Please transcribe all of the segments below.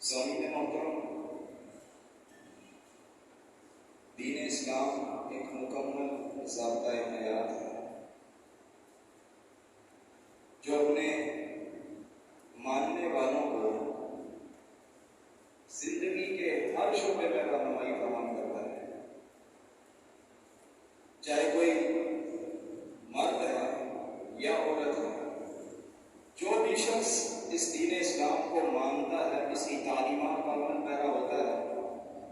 سامعین محترم، دین اسلام ایک مکمل ضابطۂ حیات ہے جو اپنے ماننے والوں کو زندگی کے ہر شعبے میں رہنمائی فراہم کرتا ہے. چاہے کوئی مرد ہے یا عورت ہے، جو بھی شخص اس دین اسلام کو مانتا ہے، اس کی تعلیمات کا عمل پیرا ہوتا ہے،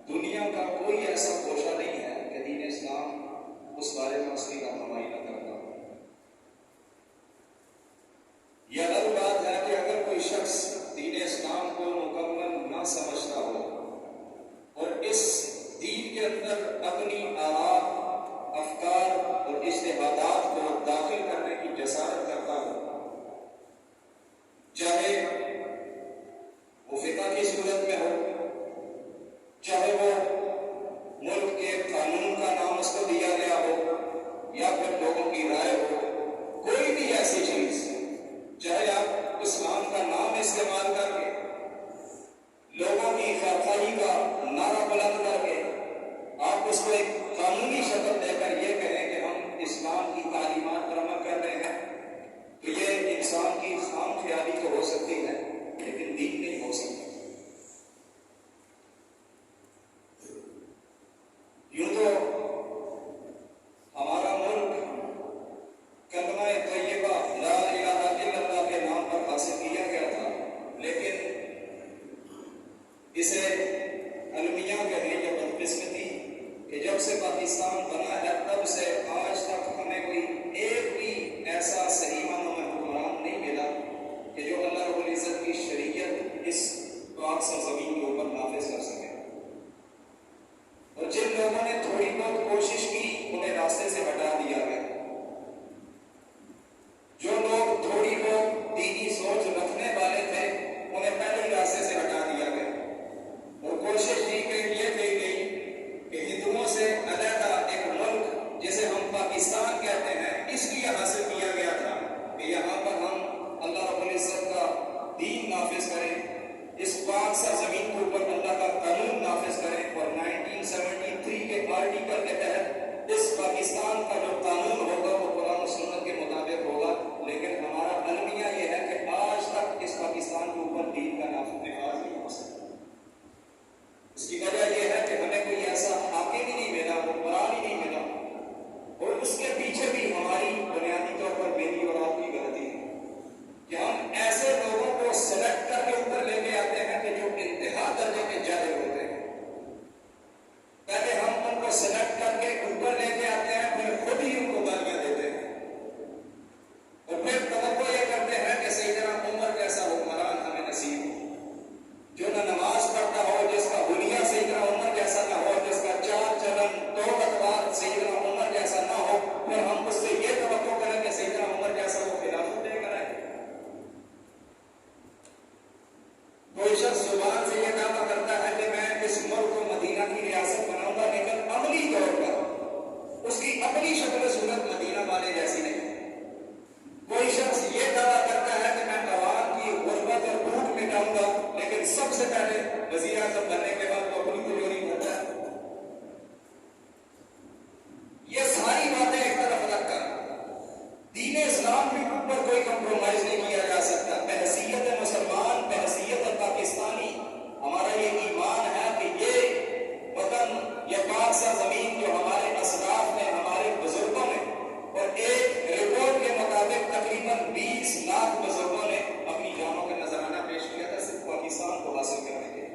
دنیا کا کوئی ایسا گوشہ نہیں ہے کہ دین اسلام اس بارے میں اس کی رہنمائی نہ کرتا ہو. یہ الگ بات ہے کہ اگر کوئی شخص دین اسلام کو مکمل نہ سمجھتا ہو اور اس دین کے اندر اپنی آراء، افکار اور اجتہادات کو داخل کرنے کی جسارت کرتا ہو، چاہے وہ فقہ کی صورت میں ہو، چاہے وہ ملک کے قانون کا نام اس کو دیا گیا ہو، یا پھر لوگوں کی ایسا صحیح معنوں میں حکمران نہیں ملا کہ جو اللہ رب العزت کی شریعت اس پاک سرزمین کے اوپر نافذ کر سکے. اور جن لوگوں نے تھوڑی بہت کوشش کی انہیں راستے سے ہٹا دیا گیا. جو لوگ تھوڑی بہت دینی سوچ رکھنے والے تھے انہیں پہلے ہی راستے سے ہٹا دیا گیا. اور کوشش یہ کی گئی کہ ہندوؤں سے علیحدہ ایک ملک جسے ہم پاکستان کہتے ہیں اس لیے حاصل کیا گیا تھا کہ یہاں پر ہم اللہ رب العزت کا دین نافذ کریں, اس پاک سرزمین کے اوپر اللہ کا قانون نافذ کریں. اور 1973 کے آرٹیکل کے تحت اس پاکستان کا جو قانون ہوگا وہ قرآن و سنت کے مطابق ہوگا. لیکن ہمارا المیہ یہ ہے کہ آج تک اس پاکستان کے اوپر دین کا نافذ نہیں ہو سکتا. اس کی وجہ یہ ہے کہ ہمیں کوئی ایسا حاکم ہی نہیں ملا, حکمران ہی نہیں ملا. اور اس کے پیچھے بھی ہماری بنیادی طور پر میری اور آپ کی غلطی ہے کہ ہم ایسے لوگوں کو سلیکٹ کر کے اوپر لے کے آتے ہیں کہ جو انتہا درجے کے جاہل ہوتے ہیں. پہلے ہم ان کو سلیکٹ کر کے اوپر لے کے آتے ہیں, پھر خود ہی ان کو گالیاں دیتے ہیں. اور پھر توقع یہ کرتے ہیں کہ سیدنا عمر جیسا حکمران ہمیں نصیب ہو, جو نہ نماز پڑھتا ہو, جس کا حلیہ سیدنا عمر جیسا نہ ہو, جس کا چال چلن توبت سیدنا عمر جیسا نہ ہو. پھر ہم اس سے یہ توقع کریں کہ سیدنا عمر جیسا وہ خلافت دے کر آئے. کوئی شخص زبان سے یہ دعویٰ کرتا ہے کہ میں اس ملک کو مدینہ کی ریاست بناؤں گا, لیکن عملی طور پر اس کی اپنی شکل و صورت مدینہ والے جیسی نہیں. کوئی شخص یہ دعویٰ کرتا ہے کہ میں عوام کی غربت اور بھوک مٹاؤں گا, لیکن سب سے پہلے وزیر اعظم بننے کے بعد وہ اپنی تجوری کرتا ہے. یہ ساری باتیں ایک طرف رکھ کر دین اسلام کے اوپر کوئی کمپرومائز نہیں کیا جا سکتا. بحیثیت مسلمان, بحیثیت پاکستانی, ہمارا یہ ایمان ہے کہ یہ وطن, یہ پاک سا زمین جو ہمارے اسلاف نے, ہمارے بزرگوں نے, اور ایک رپورٹ کے مطابق تقریباً 20 لاکھ بزرگوں نے اپنی جانوں کا نذرانہ پیش کیا تھا صرف پاکستان کو حاصل کرنے کے.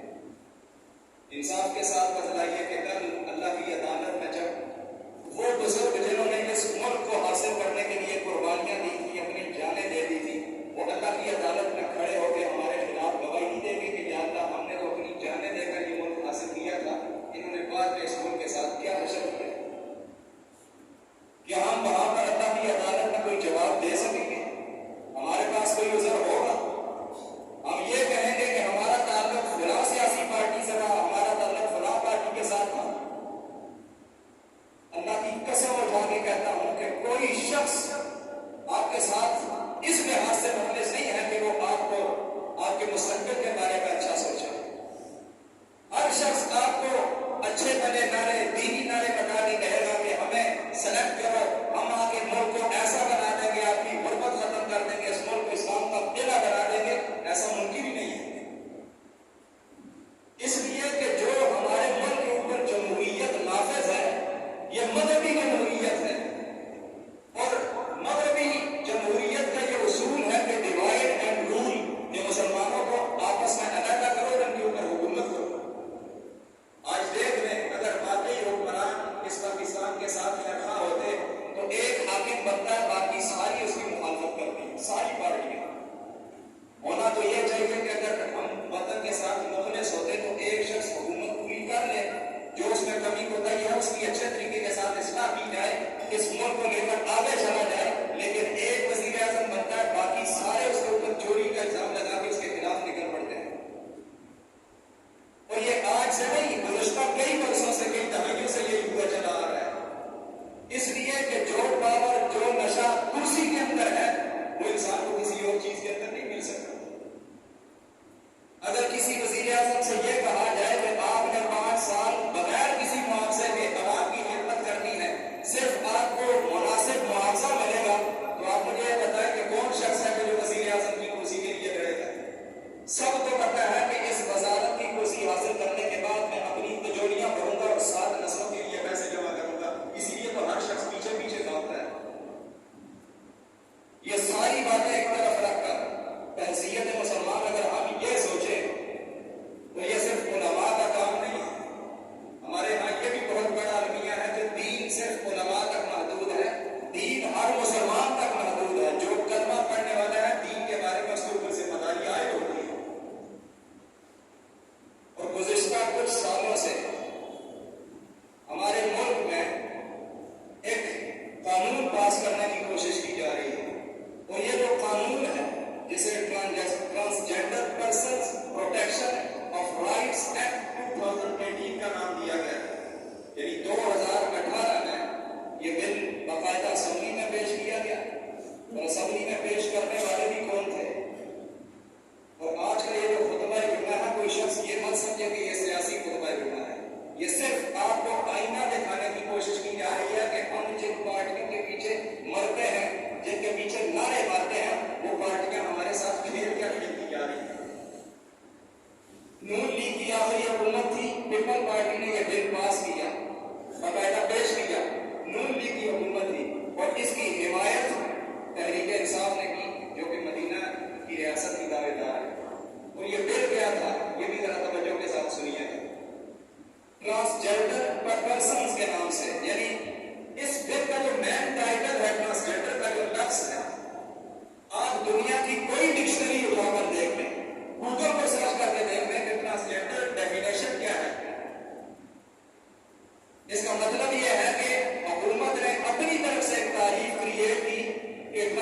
انصاف کے ساتھ بتلائیے کہ کل اللہ کی عدالت میں جب وہ بزرگ جنہوں نے اس ملک کو حاصل کرنے کے لیے قربانیاں دی تھی, اپنی جانیں دے دی تھی, وہ اللہ کی عدالت میں کھڑے ہو کے ہمارے خلاف گواہی دیں گے کہ یا اللہ ہم نے تو اپنی جانیں دے کر یہ ملک حاصل کیا تھا, انہوں نے بعد میں اس ملک کے ساتھ کیا حشر کیا. کیا ہم وہاں پر اللہ کی عدالت میں کوئی جواب دے سکیں گے؟ ہمارے پاس کوئی عذر ہوگا؟ ہم یہ کہیں گے کہ ہمارا تعلق فلاں سیاسی پارٹی سے رہا, ہمارا تعلق فلاں پارٹی کے ساتھ تھا. اللہ کی قسم اٹھا کے کہتا ہوں کہ کوئی شخص آپ کے ساتھ اس لحاظ سے مخلص نہیں ہے کہ وہ آپ کو آپ کے مستقبل کے بارے میں اچھا سوچے. ہر شخص آپ کو اچھے بھلے نعرے, دینی نعرے بتا کے کہے گا کہ ہمیں سلیکٹ کرو, ہم آگے ملک کو ایسا بنا دیں گے, آپ کی غربت ختم کر دیں گے, اس ملک کو اسلام کا قلعہ بنا دیں گے. ایسا ممکن ہی نہیں ہے. اس لیے کہ جو ہمارے ملک کے اوپر جمہوریت نافذ ہے یہ مذہبی جمہوریت ہے, اور مذہبی جمہوریت کا یہ اصول ہے کہ ڈیوائڈ اینڈ رول, یہ مسلمانوں کو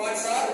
5-7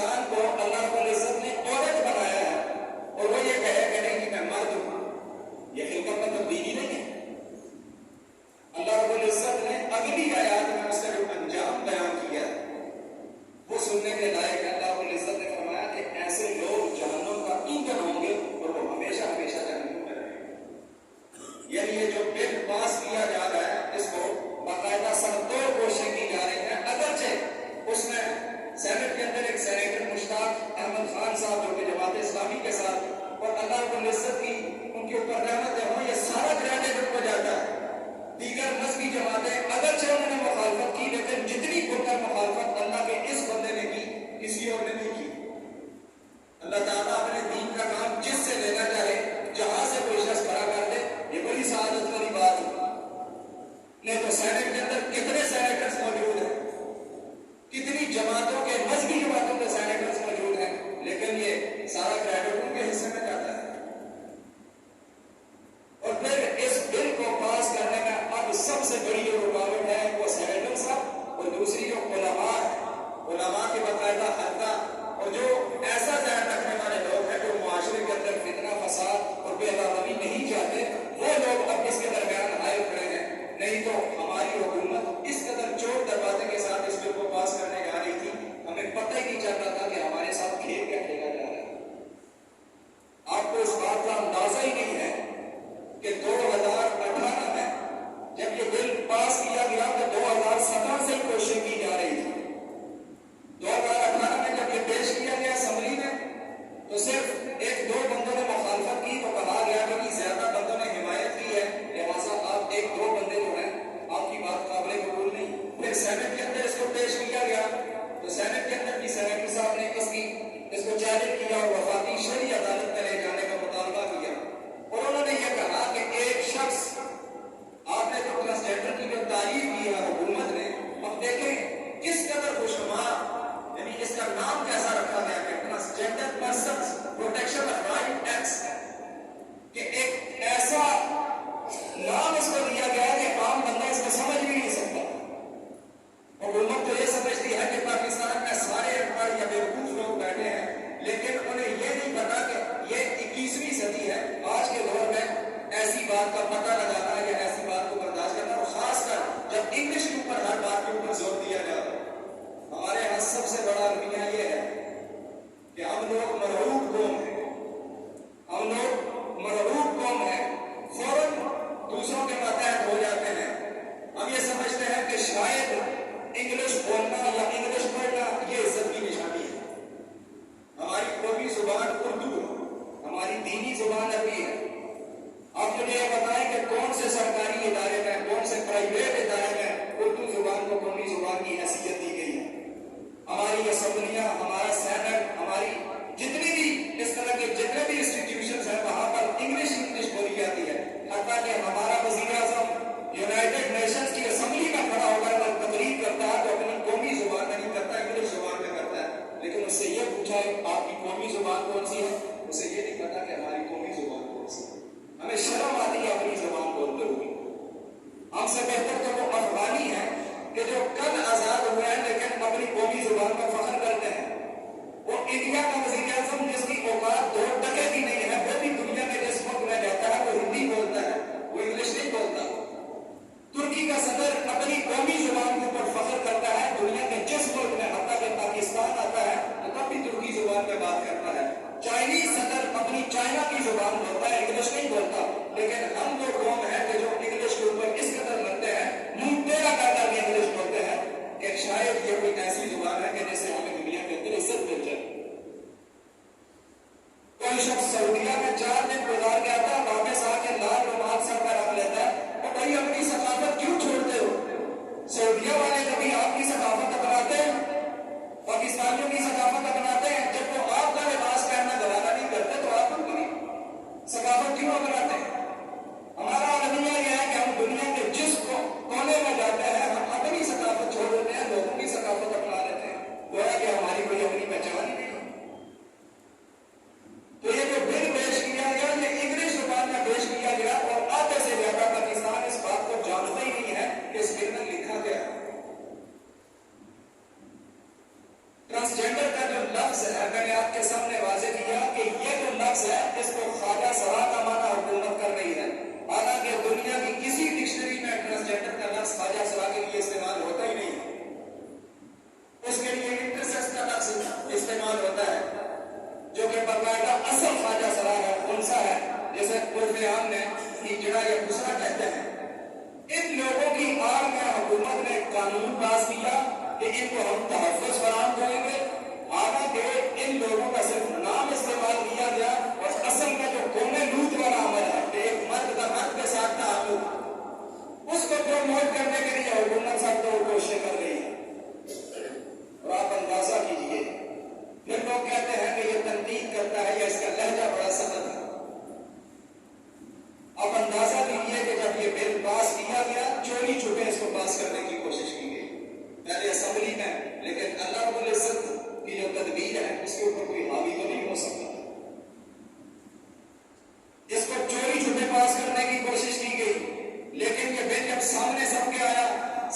انسان کو اللہ رب العزت نے عورت بنایا ہے اور وہ یہ کہے کہ نہیں کہ میں مرد ہوں، یہ خلقت میں تبدیلی نہیں ہے۔ اللہ رب العزت نے اگلی آیات میں اس کا جو انجام بیان کیا ہے وہ سننے کے لائق ہے۔ اللہ رب العزت نے فرمایا کہ ایسے لوگ جہنم کا ایندھن ہوں گے اور وہ ہمیشہ ہمیشہ جہنم میں رہیں گے۔ یعنی یہ جو بل پاس کیا جا رہا ہے اس کو باقاعدہ سرتوڑ کوششیں کی جا رہی ہیں، اگرچہ اس میں سینٹ کے اندر ایک سینیٹر مشتاق احمد خان صاحب جو کہ جماعت اسلامی کے ساتھ اور اللہ رب العزت کی ان کے اوپر رحمت ہوں، یہ سارا کریڈٹ ان کو جاتا ہے۔ دیگر مذہبی جماعتیں اگرچہ انہوں نے مخالفت کی لیکن جتنی کھل کر مخالفت اللہ کے اس بندے نے کی کسی اور نے نہیں کی۔ اللہ تعالیٰ اپنے دین کا کام جس سے لینا چاہے جہاں سے کوئی شخص کھڑا کر دے، یہ بڑی سعادت والی بات ہے۔ نہیں تو سینٹ کے اندر کتنے سینیٹرز موجود ہیں، کتنی جماعتوں کے مذہبی جماعتوں کے سینیٹرز موجود ہیں، لیکن یہ سارا کریڈٹ ان کے حصے میں جاتا ہے۔ اور پھر اس بل کو پاس کرنے میں اب سب سے بڑی جو رکاوٹ ہے وہ سینیٹر صاحب اور دوسری جو علماء ہے، علماء کی باقاعدہ حلقہ اور جو ایسا ذہن رکھنے والے لوگ ہیں جو معاشرے کے اندر فتنہ فساد اور بے تعلیمی نہیں چاہتے، وہ لوگ اب اس کے درمیان حائل کھڑے ہیں۔ نہیں تو ہماری حکومت اس قدر چور دروازے کے ساتھ اس بل کو پاس کرنے جا رہی تھی، ہمیں پتہ ہی نہیں چل رہا تھا کہ ہمارے ساتھ کھیل کیا کھیلا جا رہا ہے۔ آپ کو اس بات کا اندازہ ہی نہیں ہے کہ 2018 میں جب یہ بل پاس کیا گیا تو 2017 سے کوششیں کی جا رہی تھی۔ 2018 میں جب یہ پیش کیا گیا اسمبلی میں تو صرف ایک دو بندوں نے مخالفت کی تو کہا گیا کہ زیادہ بندوں نے حمایت کی ہے، لہٰذا آپ ایک دو بندے جو ہیں آپ کی بات قابل قبول نہیں۔ پھر سینٹ کے اندر اس کو پیش کیا گیا تو سینٹ کے اندر بھی سینیٹر صاحب نے اس کو چیلنج کیا اور وفاقی شرعی عدالت میں لے جانے کا مطالبہ کیا اور انہوں نے یہ کہا کہ ایک شخص آپ نے جو ٹرانسجینڈر کی جو تعریف کی ہے حکومت نے، اب دیکھیں کس قدر خوشنما، یعنی اس کا نام کیسا رکھا گیا کہ transgender persons protection of right act, کہ ایک ایسا نام اس کو دیا گیا کہ عام بندہ اس کو سمجھ بھی نہیں سکتا۔ حکومت تو یہ سمجھتی ہے کہ پاکستان میں سارے انپڑھ یا بیوقوف لوگ بیٹھے ہیں، لیکن انہیں یہ نہیں پتا کہ یہ 21ویں صدی ہے۔ آج کے دور میں ایسی بات کا پتہ لگانا یا ایسی بات کو برداشت کرنا، اور خاص کر جب انگلش کے اوپر ہر بات کے اوپر زور دیا جاتا ہے۔ ہمارے یہاں سب سے بڑا رویہ یہ ہے کہ ہم لوگ مرعوب قوم ہیں، ہم لوگ مرعوب قوم ہیں، فوراً دوسروں کے ماتحت ہو جاتے ہیں۔ ہم یہ سمجھتے ہیں کہ شاید انگلش بولنا یا انگلش پڑھنا یہ عزت کی نشانی ہے۔ ہماری قومی زبان اردو ہے، ہماری دینی زبان عربی ہے۔ آپ مجھے یہ بتائیں کہ کون سے سرکاری ادارے میں، کون سے پرائیویٹ ادارے میں اردو زبان کو قومی زبان کی حیثیت دی گئی ہے؟ ہماری اسمبلیاں، ہمارا سینٹ، ہماری جتنی بھی اس طرح کے جتنے بھی انسٹیٹیوشنز ہیں وہاں پر انگلش بولی جاتی ہے۔ حتیٰ کہ ہمارا وزیر اعظم یونائٹڈ نیشنز کی اسمبلی میں کھڑا ہو کر اگر تقریر کرتا ہے تو اپنی قومی زبان میں نہیں کرتا، انگلش زبان میں کرتا ہے۔ لیکن اس سے یہ پوچھا ہے آپ کی قومی زبان کون سی ہے، اسے یہ نہیں پتا کہ ہماری قومی زبان کون سی ہے۔ ہمیں شرم آتی ہے اپنی زبان بولتے ہوئے۔ ہم سے بہتر تو وہ افغانی ہیں کہ جو کل آزاد ہوئے ہیں لیکن اپنی قومی زبان پر فخر کرتے ہیں۔ وہ انڈیا کا وزیر اعظم جس کی اوقات 2 ٹکے کی نہیں ہے، وہ بھی دنیا میں جس ملک میں رہتا ہے وہ ہندی بولتا ہے، وہ انگلش نہیں بولتا۔ ترکی کا صدر اپنی قومی زبان کے اوپر فخر کرتا ہے، دنیا کے جس ملک میں حتیٰ کہ پاکستان آتا ہے تو تب بھی ترکی زبان میں بات کرتا ہے۔ چائنیز صدر اپنی چائنا کی زبان بولتا ہے، انگلش نہیں بولتا۔ لیکن ہم جو قوم ہے کہ جو انگلش کے اوپر اس قدر لگتے ہیں، منہ ٹیڑھا کر کے انگلش بولتے ہیں کہ شاید یہ کوئی ایسی زبان ہے کہ جس سے لفظ ہے میں نے آپ کے سامنے واضح کیا کہ یہ جو لفظ ہے اس کو خواجہ سرا کا معنی حکومت کر رہی ہے، حالانکہ دنیا کی کسی ڈکشنری میں ٹرانسجنڈر کا لفظ خواجہ سرا کے لیے استعمال ہوتا ہی نہیں ہے، اس کے لیے انٹرسیکس کا لفظ استعمال ہوتا ہے جو کہ باقاعدہ اصل خواجہ سرا ہے، انسا ہے، جیسے عرف عام میں ہجڑا یا دوسرا کہتے ہیں۔ ان لوگوں کی آڑ میں حکومت نے قانون پاس کیا کہ ان کو ہم تحفظ فراہم کریں گے، حالانکہ ان لوگوں کا صرف نام استعمال کیا گیا اور اصل کا جو قوم لوط والا عمل ہے کہ ایک مرد کا مرد کے ساتھ تعلق، اس کو پروموٹ کرنے کے لیے حکومت سب کو کوششیں کر رہی ہے۔ اور آپ اندازہ کیجئے، پھر لوگ کہتے ہیں کہ یہ تنقید کرتا ہے یا اس کا لہجہ بڑا سخت ہے۔ اب اندازہ کیجئے کہ جب یہ بل پاس کیا گیا، چوری چھپے اس کو پاس کرنے کی کوشش کی گئی پہلے اسمبلی میں، لیکن اللہ رب العزت کی جو تدبیر ہے اس کے اوپر کوئی حاوی تو نہیں ہو سکتا۔ اس کو چوری چھپے پاس کرنے کی کوشش کی گئی، لیکن یہ بل جب سامنے سب کے آیا،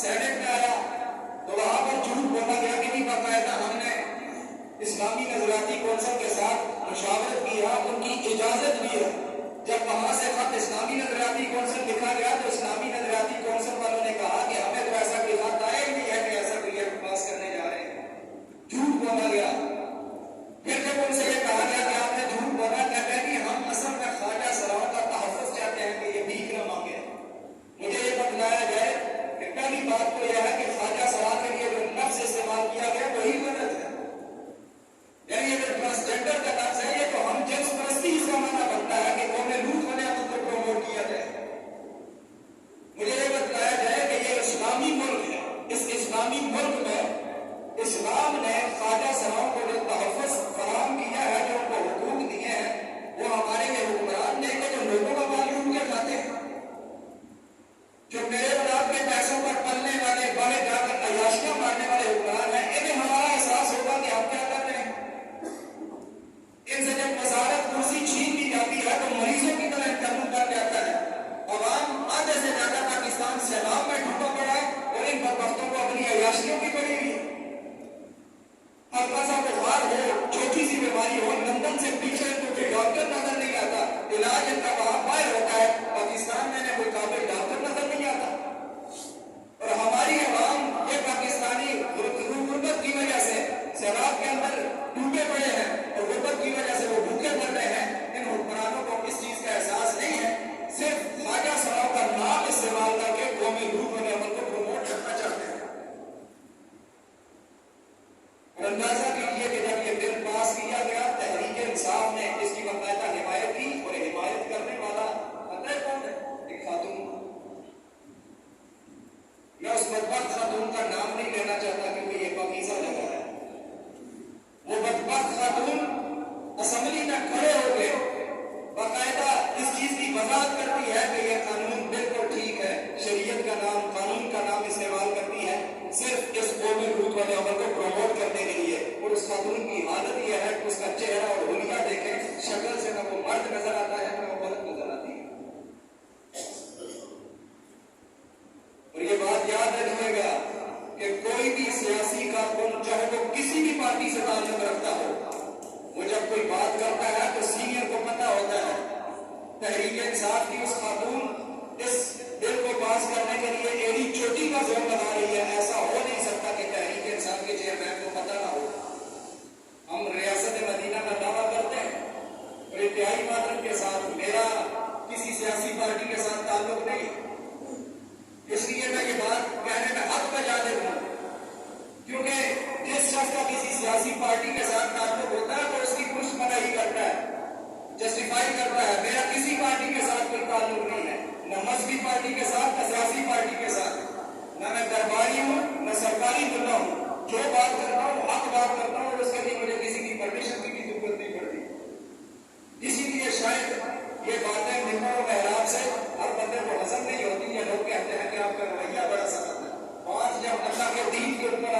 سینٹ میں آیا، تو وہاں پر جھوٹ بولا گیا کہ نہیں، باقاعدہ ہم نے اسلامی نظریاتی کونسل کے ساتھ مشاورت کی ہے، ان کی اجازت بھی ہے۔ جب وہاں سے خط اسلامی نظریاتی کونسل لکھا گیا تو اسلامی نظریاتی کونسل والوں نے کہا کہ ہمیں تو ایسا کوئی خط آیا ہی نہیں ہے کہ ایسا کوئی ایکٹ پاس کرنے جا رہے ہیں، جھوٹ بولا گیا۔ پھر جب ان سے یہ کہا گیا کہ آپ نے جھوٹ بولا، کہتے ہیں کہ ہم اصل میں خواجہ سراؤں کا تحفظ چاہتے ہیں کہ یہ بھیک نہ مانگے۔ مجھے یہ بتلایا جائے کہ پہلی بات تو یہ ہے کہ خواجہ سراؤں کے لیے جو لفظ استعمال کیا گیا وہی غلط ہے، یعنی یہ جو ٹرانسجنڈر کا لفظ ہے یہ تو ہم جنس پرستی اس کا معنی بنتا ہے کہ قوم لوط والے عمل کو پروموٹ کیا جائے۔ مجھے یہ بتلایا جائے کہ یہ اسلامی ملک ہے، اس اسلامی ملک میں اسلام نے خواجہ سراؤں کو جو تحفظ فراہم کیا ہے، جو ان کو حقوق دیے ہیں، وہ ہمارے یہ حکمران نے کہ جو لوگوں کا مال لوٹ کے کھاتے ہیں، جو میرے اور آپ کے پیسوں پر پلنے والے، باہر جا کر عیاشیاں مارنے والے حکمران ہیں، انہیں ہمارا احساس ہوگا کہ ہم کیا کر رہے ہیں۔ ان سے جب وزارت کرسی چھین لی جاتی ہے تو مریضوں کی طرح قانون کر جاتا ہے، عوام آدھے سے زیادہ پاکستان سیلاب میں ڈوبا پڑا ہے اور ان بدبختوں کو اپنی عیاشیوں کی پڑی ہوئی ہے۔ ہلکا سا بخار ہو، چھوٹی سی بیماری ہو، لندن سے پیچھے کوئی ڈاکٹر نظر نہیں آتا، علاج ان کا وہاں باہر ہوتا ہے، پاکستان میں کوئی قابل ڈاکٹر نظر نہیں آتا۔ اور ہماری عوام یہ پاکستانی غربت کی وجہ سے سیلاب کے اندر ڈوبے پڑے ہیں اور غربت کی وجہ سے وہ بھوکے مر رہے ہیں۔ ان حکمرانوں کو اس چیز کا احساس نہیں ہے، صرف خواجہ سراؤں کا نام استعمال کر کے قوم لوط والے عمل کو پروموٹ کرنا چاہتے ہیں۔ اور اندازہ کیجیے کہ جب یہ بل پاس کیا گیا، تحریک انصاف نے اس کی باقاعدہ حمایت کی، اور حمایت کرنے والا پتہ ہے کون ہے؟ ایک خاتون۔ میں اس بدبخت خاتون کا نام نہیں لینا چاہتا کیونکہ یہ پاکیزہ جگہ ہے۔ وہ بدبخت خاتون اسمبلی میں کھڑے ہو کے باقاعدہ اس چیز کی وضاحت کرتی ہے کہ یہ قانون بالکل ٹھیک ہے، شریعت کا نام، قانون کا نام استعمال کرتی ہے صرف اس قوم لوط والے عمل کو پروموٹ کرنے کے لیے۔ اور اس خاتون کی حالت یہ ہے کہ اس کا چہرہ اور حلیہ دیکھیں، شکل سے نہ وہ مرد نظر آتا ہے نہ وہ عورت نظر آتی ہے۔ اور یہ بات یاد رکھیے گا کہ کوئی بھی سیاسی کارکن، چاہے وہ کسی بھی پارٹی سے تعلق رکھتا ہو، وہ جب کوئی بات کرتا ہے تو سینئر کو پتہ ہوتا ہے۔ تحریک انصاف کی اس خاتون اس بل کو پاس کرنے کے لیے ایڑی چوٹی کا زور لگا رہی ہے۔ ایسا ہو نہیں سکتا کہ تحریک انصاف کے چیئرمین کو پتہ نہ ہو۔ ہم ریاست مدینہ کا دعویٰ کرتے ہیں اور انتہائی معذرت کے ساتھ میرا کسی سیاسی پارٹی کے ساتھ تعلق نہیں، اس لیے میں یہ بات کہنے میں حق پہ جانے ہوں، کیونکہ جس شخص کا کسی سیاسی پارٹی کے ساتھ تعلق ہوتا ہے تو اس کی پشت پناہی کرتا ہے، جسٹیفائی کرتا ہے۔ میرا کسی پارٹی کے ساتھ کوئی تعلق نہیں ہے، نہ مذہبی پارٹی کے ساتھ، نہ سیاسی پارٹی کے ساتھ، نہ میں درباری ہوں نہ سرکاری ملا ہوں۔ جو بات کرتا ہوں حق بات کرتا ہوں اور اس کے لیے مجھے کسی کی پرمیشن کی بھی ضرورت نہیں پڑتی۔ اسی لیے شاید یہ باتیں ممبر و محراب سے ہر بندے کو ہضم نہیں ہوتی، یا لوگ کہتے ہیں کہ آپ کا رویہ بڑا سخت ہے۔ آج جب اللہ کے دین کے اوپر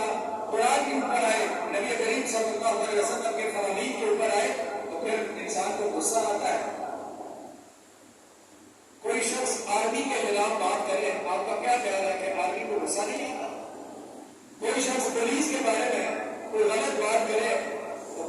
قرآن کے اوپر آئے، نبی کریم صلی اللہ علیہ وسلم کے فرامین کے اوپر آئے تو پھر انسان کو غصہ آتا ہے۔ کوئی شخص آرمی کے خلاف بات کرے، آپ کا کیا خیال ہے کہ آرمی کو غصہ نہیں آتا؟ کوئی شخص پولیس کے بارے میں کوئی غلط بات کرے تو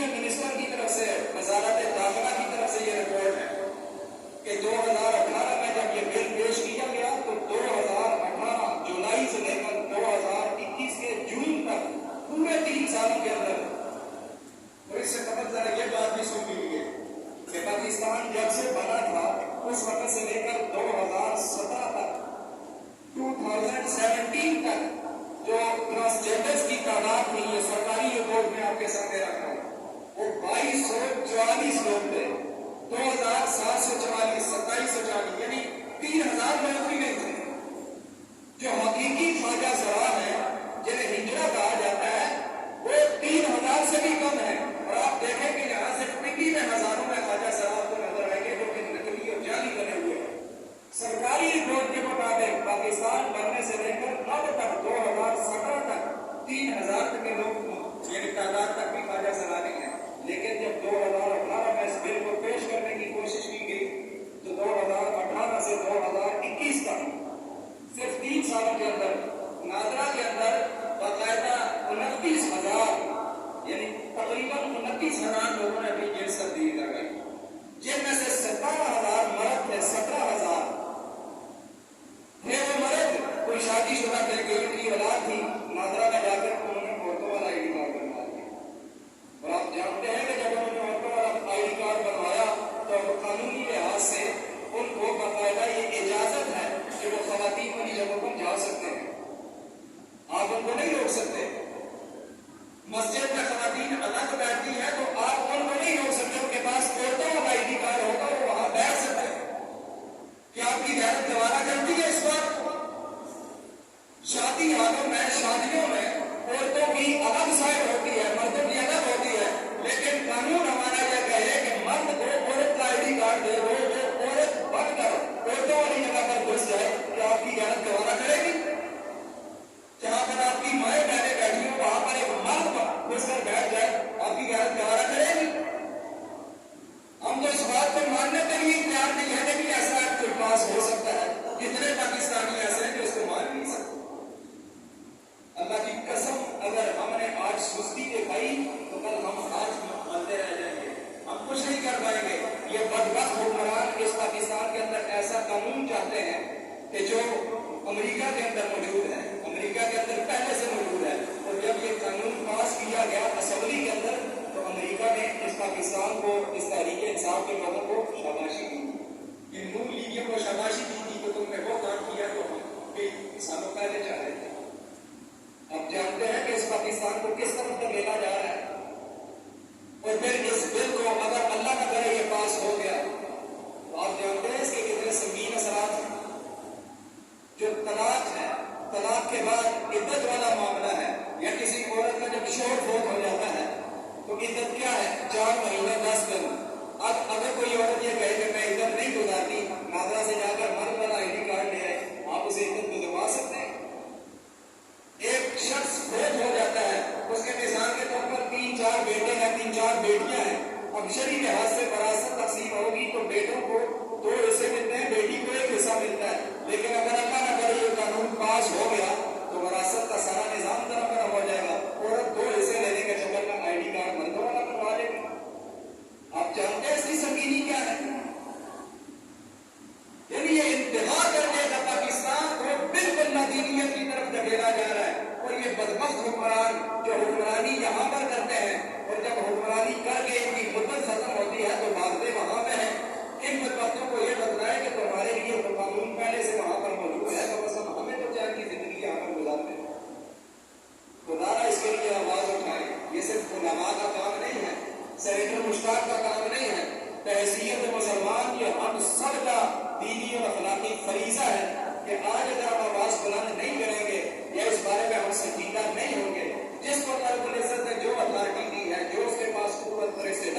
ایجوکیشن منسٹر کی طرف سے, وزارت داخلہ کی طرف سے یہ رپورٹ ہے کہ 2018 میں جب یہ بل پیش کیا گیا تو 2018 جولائی سے لے کر 2021 کے جون تک پورے 3 سالوں کے اندر, اور اس سے قبل ذرا یہ بات بھی سن لیجیے کہ پاکستان جب سے بنا تھا اس وقت سے لے کر 2017 تک 2017 تک جو ٹرانسجینڈرز کی تعداد تھی, یہ سرکاری رپورٹ میں آپ کے سامنے رکھ رہا ہوں, وہ 2244 لوگ تھے. 2744 2740 یعنی 3000 لوگ بھی نہیں تھے. جو حقیقی خواجہ سرا ہے جنہیں ہجرا کہا جاتا ہے وہ 3000 سے بھی کم ہے. اور آپ دیکھیں کہ یہاں سے پنڈی میں ہزاروں میں خواجہ سرا آپ کو نظر آئیں گے جو کہ نقلی اور جعلی بنے ہوئے ہیں. سرکاری رپورٹ کے مطابق پاکستان بننے سے لے کر اب تک 2017 تک 3000 تک کے لوگ یعنی تعداد تک بھی خواجہ سرا نہیں ہے. لیکن جب 2018 میں اس بل کو پیش کرنے کی کوشش کی گئی تو 2018 سے 2021 تک صرف 3 سالوں کے اندر نادرا کے اندر باقاعدہ 29,000 یعنی تقریباً 29,000 لوگوں نے اپنی جنس تبدیلی کروائی, جن میں سے 17,000 مرد تھے. 17,000 تھے وہ مرد, کوئی شادی شدہ تھے کہ ان کی اولاد تھی. نادرا میں جا کر انہوں نے عورتوں والا آئی ڈی کارڈ بنوا دیا. اور آپ جانتے ہیں کہ جب انہوں نے عورتوں والا آئی ڈی کارڈ بنوایا تو قانونی لحاظ سے ان کو باقاعدہ یہ اجازت ہے کہ وہ خواتین والی جگہوں پر جا سکتے ہیں. آپ ان کو نہیں روک سکتے. مسجد میں خواتین الگ بیٹھتی ہے تو آپ ان کو نہیں روک سکتے. ان کے پاس عورتوں والا آئی ڈی کارڈ ہوگا وہ وہاں بیٹھ سکتے ہیں. کیا آپ کی غیرت گوارا کرتی ہے اس بات کو؟ شادی حالوں میں, شادیوں میں عورتوں کی الگ سائڈ ہوتی ہے, مردوں کی الگ ہوتی ہے, لیکن قانون ہمارا یہ کہے کہ مرد کو عورت کا آئی ڈی کارڈ دے دو, جو عورت بن کر عورتوں والی جگہ پر گھس جائے, کیا آپ کی غیرت گوارا کرے گی؟ جہاں پر آپ کی مائیں بہنیں بیٹھی ہوں وہاں پر ایک مرد گھس کر بیٹھ جائے, آپ کی غیرت گوارا کرے گی؟ ہم تو اس بات کو ماننے کے لیے تیار نہیں ہے کہ ایسا کوئی پاس ہو سکتا ہے. کتنے پاکستانی ایسے ہیں جو اس کو مان نہیں سکتے. اللہ کی قسم اگر ہم نے آج سستی دکھائی تو کل ہم آج مانتے رہ جائیں گے, ہم کچھ نہیں کر پائیں گے. یہ بدبخت حکمران اس پاکستان کے اندر ایسا قانون چاہتے ہیں کہ جو امریکہ کے اندر موجود ہے, امریکہ کے اندر پہلے سے موجود ہے. اور جب یہ قانون پاس کیا گیا اسمبلی کے اندر تو امریکہ نے اس پاکستان کو, اس تحریک انصاف کے قدم کو شاباشی دی. ان نون لیگیوں کو شاباشی دی تھی کہ تم نے وہ کام کیا تو ہم بھی سالوں پہلے چاہ رہے تھے. اب جانتے ہیں کہ اس پاکستان کو کس طرح دھکیلا جا رہا ہے. اور پھر اس بل کو اگر اللہ کا کرے یہ پاس ہو گیا تو آپ جانتے ہیں اس کے کتنے سنگین اثرات ہیں. جو طلاق ہے, طلاق کے بعد عدت والا معاملہ ہے, یا کسی عورت کا جب شوہر فوت ہو جاتا ہے تو عدت کیا ہے؟ 4 مہینے 10 دن. اب اگر کوئی عورت یہ کہے کہ میں عدت نہیں گزارتی, نادرا سے جا کر مرد والا آئی ڈی کارڈ لے آئے, آپ اسے عدت گزروا سکتے ہیں. ایک شخص فوت ہو جاتا ہے, اس کے مثال کے طور پر 3-4 بیٹے ہیں, 3-4 بیٹیاں ہیں. اب شرعی لحاظ سے وراثت تقسیم ہوگی تو بیٹوں کو 2 حصے ملتے ہیں, بیٹی کو 1 حصہ ملتا ہے. لیکن اگر اللہ نہ کرے یہ قانون پاس ہو گیا تو وراثت کا سارا نظام طرف ہو جائے گا. عورت 2 حصے لینے کے چکر میں آئی ڈی کارڈ مردوں والا بنوا لے گی. آپ جانتے ہیں اس کی سنگینی کیا ہے؟ یعنی یہ انتہا کرنے کا پاکستان کو بالکل نادینیت کی طرف دھکیلا جا رہا ہے. اور یہ بدبخت حکمران جو حکمرانی یہاں پر کرتے ہیں اور جب حکمرانی کر کے ان کی مدت ختم ہوتی ہے تو بھاگتے وہاں پہ ہیں. ان بدبختوں کو یہ بتلائے کہ تمہارے لیے تو قانون پہلے سے وہاں پر موجود ہے, تو بس ہمیں تو چاہے کی زندگی یہاں پر گزارتے ہیں. خدا اس کے لیے آواز اٹھائے. یہ صرف علماء کا کام نہیں ہے, سینیٹر مشتاق کا کام نہیں ہے. بحیثیت مسلمان یہ ہم سب کا دینی اور اخلاقی فریضہ ہے کہ آج اگر ہم آواز بلند نہیں کریں گے یا اس بارے میں ہم سنجیدہ نہیں ہوں گے, جس کو رب العزت نے جو اتھارٹی دی ہے, جو اس کے پاس قوت اور استطاعت